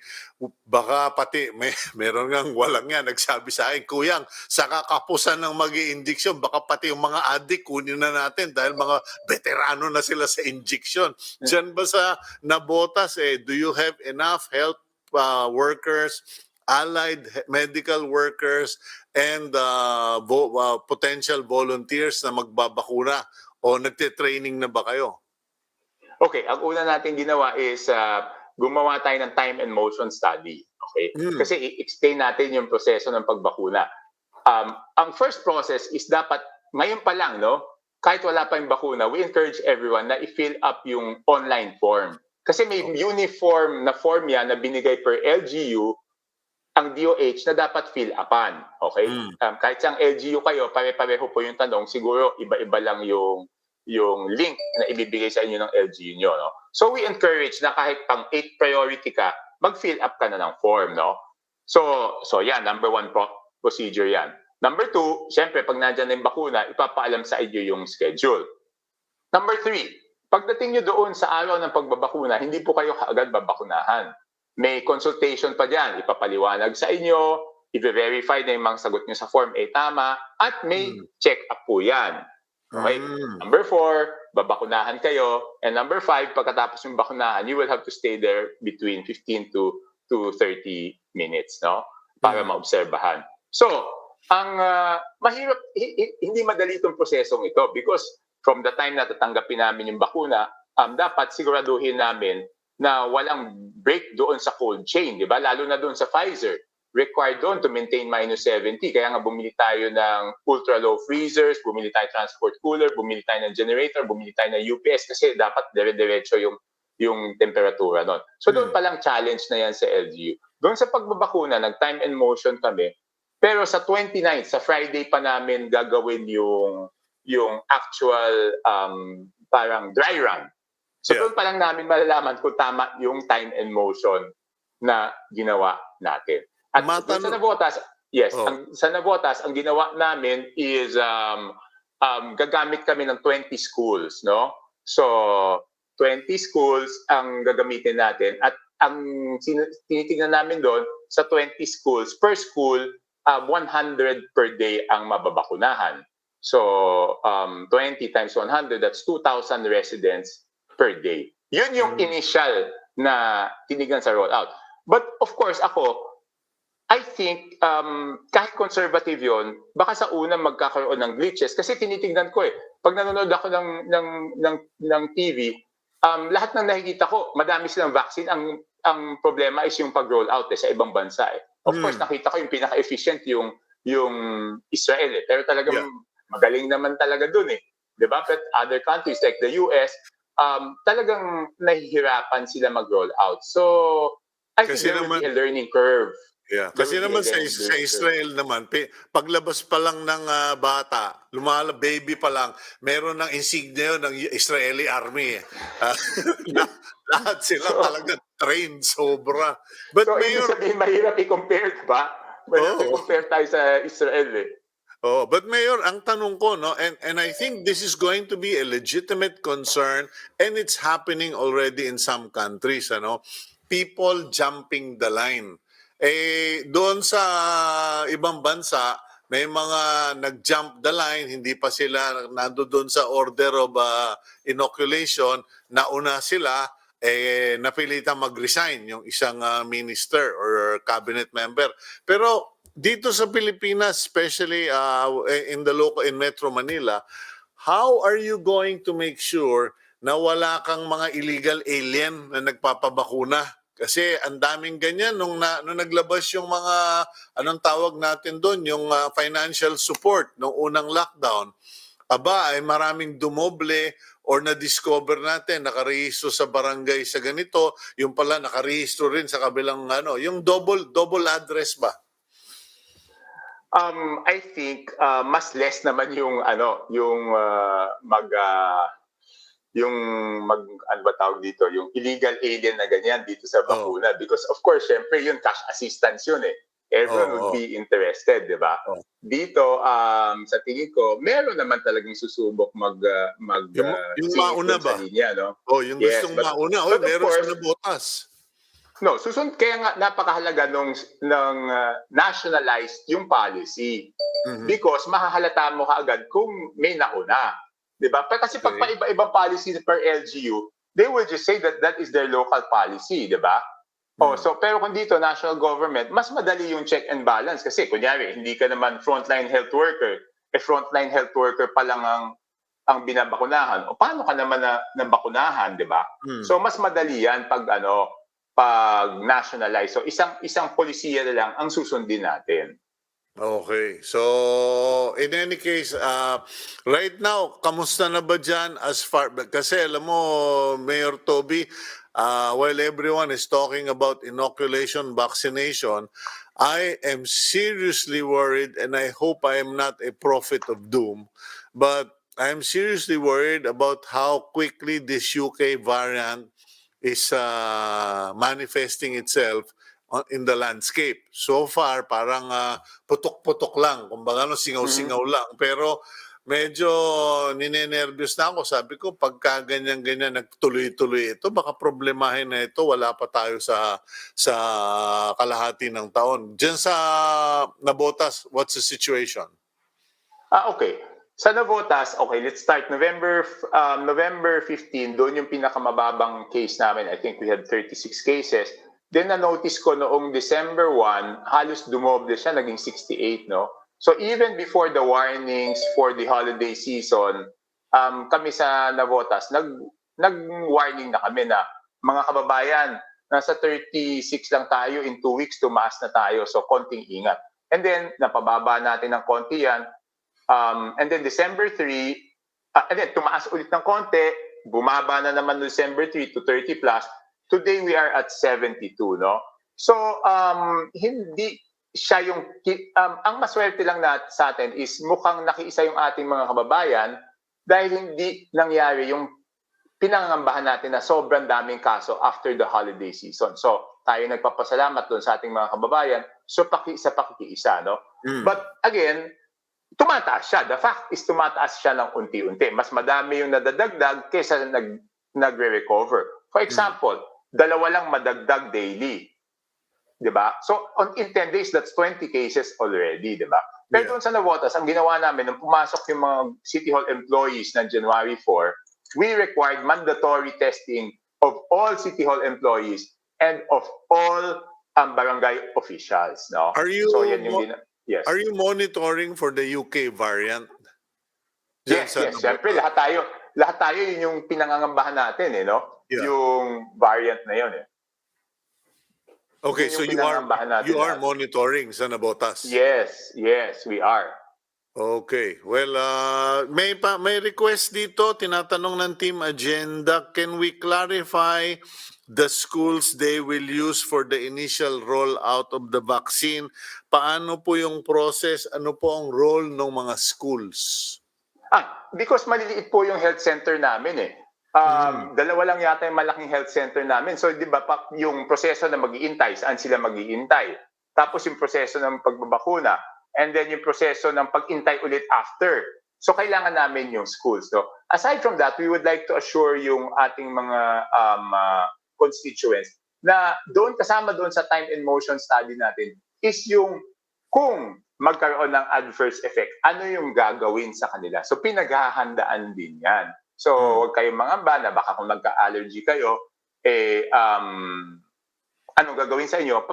baka pati, meron ngang walang yan, nagsabi sa akin, Kuyang, sa kakapusan ng mag-i-injection, baka pati yung mga addict, kunin na natin dahil mga veterano na sila sa injection. Diyan ba sa Navotas, do you have enough health workers, allied medical workers, and potential volunteers na magbabakuna o nagte-training na ba kayo? Okay, ang una natin ginawa is gumawa tayo ng time and motion study. Okay? Kasi i-explain natin yung proseso ng pagbakuna. Ang first process is dapat, ngayon pa lang, no? Kahit wala pa yung bakuna, we encourage everyone na i-fill up yung online form. Kasi may uniform na form yan na binigay per LGU ang DOH na dapat fill upan. Okay? Kahit siyang LGU kayo, pare-pareho po yung tanong, siguro iba-iba lang yung link na ibibigay sa inyo ng LGU nyo. No? So we encourage na kahit pang 8 priority ka, mag-fill up ka na ng form. No? So yan, number 1 procedure yan. Number 2, syempre, pag nandyan na yung bakuna, ipapaalam sa inyo yung schedule. Number 3, pagdating nyo doon sa araw ng pagbabakuna, hindi po kayo agad babakunahan. May consultation pa dyan, ipapaliwanag sa inyo, i-verify na yung mga sagot nyo sa Form A tama, at may check-up po yan. Okay? Number 4, babakunahan kayo. And number 5, pagkatapos yung bakunahan, you will have to stay there between 15 to 30 minutes, no? Para maobserbahan. So, ang mahirap, hindi madali itong prosesong ito because from the time na tatanggapin namin yung bakuna, dapat siguraduhin namin na walang break doon sa cold chain, di ba? Lalo na doon sa Pfizer. Required doon to maintain -70. Kaya nga bumili tayo ng ultra-low freezers, bumili tayo transport cooler, bumili tayo ng generator, bumili tayo ng UPS kasi dapat dire-diretso yung temperatura nun. So doon palang challenge na yan sa LGU. Doon sa pagbabakuna, nag-time and motion kami. Pero sa 29th, sa Friday pa namin gagawin yung actual parang dry run. So doon pa lang namin malalaman kung tama yung time and motion na ginawa natin. At sa Navotas, yes, sa Navotas, ang ginawa namin is gagamit kami ng 20 schools, no? So 20 schools ang gagamitin natin at ang tinitingnan namin doon sa 20 schools, per school, 100 per day ang mababakunahan. So 20 times 100, that's 2,000 residents per day. Yun yung initial na tinigan sa rollout. But of course, I think kahit conservative yon, baka sa una magkakaroon ng glitches kasi tinitingnan ko pag nanonood ako ng TV, lahat ng nakikita ko, madami silang vaccine. Ang problema is yung pag-roll out sa ibang bansa. Of course, nakita ko yung pinaka-efficient yung Israel pero talagang magaling naman talaga dun 'di ba? But other countries like the US, talagang nahihirapan sila mag-roll out. So I think there will be a learning curve. Yeah. Kasi naman sa Israel naman, paglabas pa lang ng bata, baby pa lang, meron ng insignia yun ng Israeli army. Lahat sila talaga trained, sobra. But so, ibig sabihin, mahirap i-compare, ba? Mahirap i-compare tayo sa Israel But Mayor, ang tanong ko, no, and I think this is going to be a legitimate concern and it's happening already in some countries, people jumping the line. Doon sa ibang bansa, may mga nag-jump the line, hindi pa sila nandoon sa order of inoculation, nauna sila, napilitang mag-resign yung isang minister or cabinet member. Pero dito sa Pilipinas, especially in Metro Manila, how are you going to make sure na wala kang mga illegal alien na nagpapabakuna? Kasi ang daming ganyan nung naglabas yung mga, anong tawag natin doon, yung financial support nung unang lockdown. Ay maraming dumoble or na-discover natin, nakarehistro sa barangay sa ganito, yung pala nakarehistro rin sa kabilang, yung double address ba? I think mas less naman yung ano ba tawag dito, yung illegal alien na ganyan dito sa bakuna. Because of course, syempre yun cash assistance yun Everyone would be interested, di ba? Dito, sa tingin ko, meron naman talagang susubok yung mauna ba? Sa linya, no? Yung gustong mauna, meron sa Navotas. No, kaya nga napakahalaga ng nationalized yung policy. Because mahahalata mo kaagad kung may nauna. Diba? Kasi pag iba-ibang policy per LGU, they will just say that is their local policy, diba? Pero kung dito, national government, mas madali yung check and balance. Kasi kunyari, hindi ka naman frontline health worker. Frontline health worker pa lang ang binabakunahan. Paano ka naman nabakunahan, diba? So mas madali yan pag nationalize. So isang polisiya na lang ang susundin natin. Okay. So, in any case, right now, kamusta na ba dyan as far, kasi alam mo, Mayor Toby, while everyone is talking about inoculation, vaccination, I am seriously worried, and I hope I am not a prophet of doom, but I am seriously worried about how quickly this UK variant is manifesting itself in the landscape. So far, parang putok-putok lang. Kumbaga, singaw-singaw lang. Pero medyo ninenervyos na ako. Sabi ko, pagka ganyan-ganyan, nagtuloy-tuloy ito, baka problemahin na ito. Wala pa tayo sa kalahati ng taon. Diyan sa Navotas, what's the situation? Okay. Sa Navotas, okay, let's start November 15, doon yung pinakamababang case namin. I think we had 36 cases. Then na-notice ko noong December 1, halos dumoble siya, naging 68, no? So even before the warnings for the holiday season, kami sa Navotas, nag-warning na kami na, mga kababayan, nasa 36 lang tayo, in 2 weeks, tumaas na tayo. So, konting ingat. And then, napababa natin ng konti yan. And then, December 3, and then, tumaas ulit ng konti, bumaba na naman December 3 to 30 plus. Today, we are at 72, no? So, hindi siya yung, ang maswerte lang sa atin is mukhang nakiisa yung ating mga kababayan dahil hindi nangyari yung pinangangambahan natin na sobrang daming kaso after the holiday season. So, tayo nagpapasalamat doon sa ating mga kababayan sa pakikiisa, no? But again, tumataas siya. The fact is tumataas siya ng unti-unti. Mas madami yung nadadagdag kaysa nagre-recover. For example, 2 lang madagdag daily. Diba? So, in 10 days, that's 20 cases already, diba? Pero doon sa Navotas, ang ginawa namin, nung pumasok yung mga City Hall employees ng January 4, we required mandatory testing of all City Hall employees and of all barangay officials. No? Are you, so, yan yung yes. Are you monitoring for the UK variant? Yes. Siyempre, lahat tayo yun yung pinangangambahan natin, no? Yeah. Yung variant na yun, Okay, so you are monitoring sa Navotas? Yes, we are. Okay. Well, may request dito, tinatanong ng Team Agenda, can we clarify the schools they will use for the initial rollout of the vaccine? Paano po yung process? Ano po ang role ng mga schools? Because maliliit po yung health center namin Dalawa lang yata yung malaking health center namin. So, di ba, yung proseso na mag-iintay, saan sila mag-iintay? Tapos yung proseso ng pagbabakuna, and then yung proseso ng pag-intay ulit after. So, kailangan namin yung schools. No? Aside from that, we would like to assure yung ating mga constituents na kasama doon sa time and motion study natin is yung kung magkaroon ng adverse effect, ano yung gagawin sa kanila. So, pinaghahandaan din yan. So, huwag kayong mangamba na baka kung nagka-allergy kayo, anong gagawin sa inyo?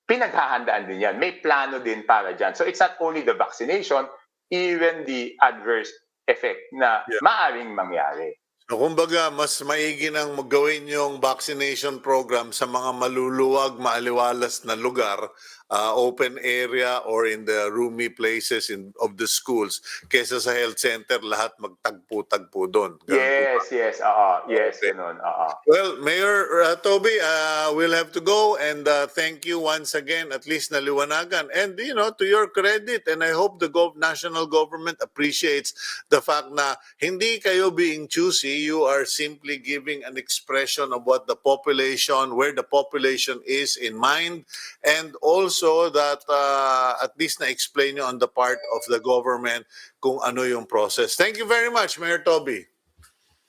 Pinaghahandaan din yan. May plano din para dyan. So, it's not only the vaccination, even the adverse effect na maaring mangyari. So, kumbaga, mas maigi nang gawin yung vaccination program sa mga maluluwag, maaliwalas na lugar, open area or in the roomy places of the schools kesa sa health center, lahat magtagpo-tagpo doon. Yes. Yes, okay. Ganun. Well, Mayor Toby, we'll have to go and thank you once again, at least naliwanagan. And, to your credit, and I hope the national government appreciates the fact na hindi kayo being choosy, you are simply giving an expression of what the population, where the population is in mind, and also that at least na-explain nyo on the part of the government kung ano yung process. Thank you very much, Mayor Toby.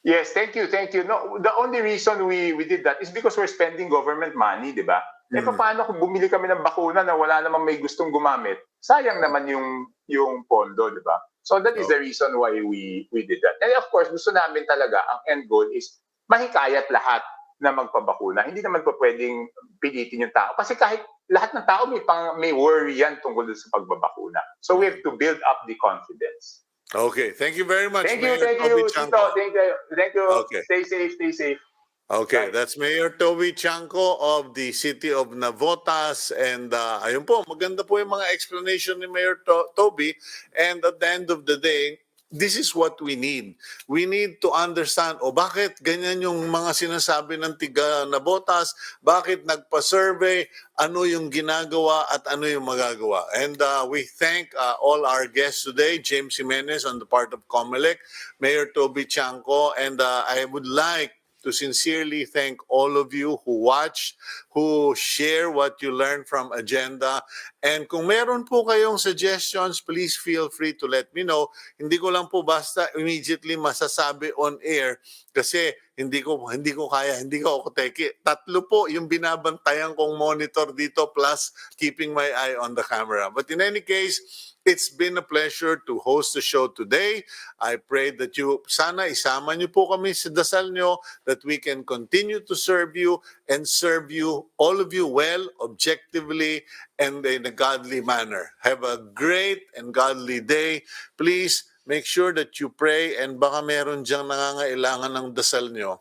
Yes, thank you. No, the only reason we did that is because we're spending government money, di ba? Paano kung bumili kami ng bakuna na wala namang may gustong gumamit? Sayang naman yung pondo, di ba? So that is the reason why we did that. And of course, gusto namin talaga, ang end goal is mahikayat lahat na magpabakuna. Hindi naman po pwedeng pilitin yung tao. Kasi kahit lahat ng tao may worry yan tungkol sa pagbabakuna. So we have to build up the confidence. Okay, thank you very much, Thank Mayor you, Toby Cito. Thank you. Okay. Stay safe. Okay, Bye. that's Mayor Toby Tiangco of the City of Navotas. And ayun po, maganda po yung mga explanation ni Mayor Toby. And at the end of the day, this is what we need. We need to understand, bakit ganyan yung mga sinasabi ng tiga Navotas, bakit nagpa-survey, ano yung ginagawa at ano yung magagawa. And we thank all our guests today, James Jimenez on the part of COMELEC, Mayor Toby Tiangco, and I would like to sincerely thank all of you who watch, who share what you learn from Agenda. And kung meron po kayong suggestions, please feel free to let me know. Hindi ko lang po basta immediately masasabi on air kasi hindi ko kaya, hindi ko ako teki. 3 po yung binabantayan kong monitor dito plus keeping my eye on the camera. But in any case, it's been a pleasure to host the show today. I pray that sana isama niyo po kami sa dasal niyo that we can continue to serve you and serve you, all of you, well, objectively, and in a godly manner. Have a great and godly day. Please make sure that you pray and baka meron diyang nangangailangan ng dasal niyo.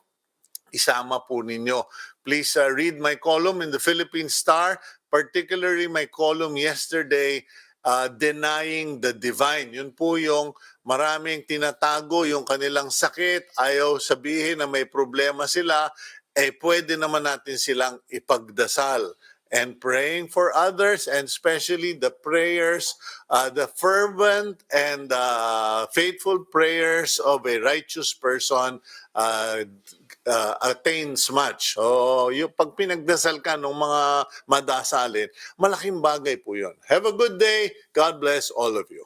isama po ninyo. Please read my column in the Philippine Star, particularly my column yesterday, denying the divine. Yun po yung maraming tinatago yung kanilang sakit, ayaw sabihin na may problema sila, pwede naman natin silang ipagdasal. And praying for others, and especially the prayers, the fervent and faithful prayers of a righteous person attains much. So, yung pag pinagdasal ka ng mga madasalin, malaking bagay po yun. Have a good day. God bless all of you.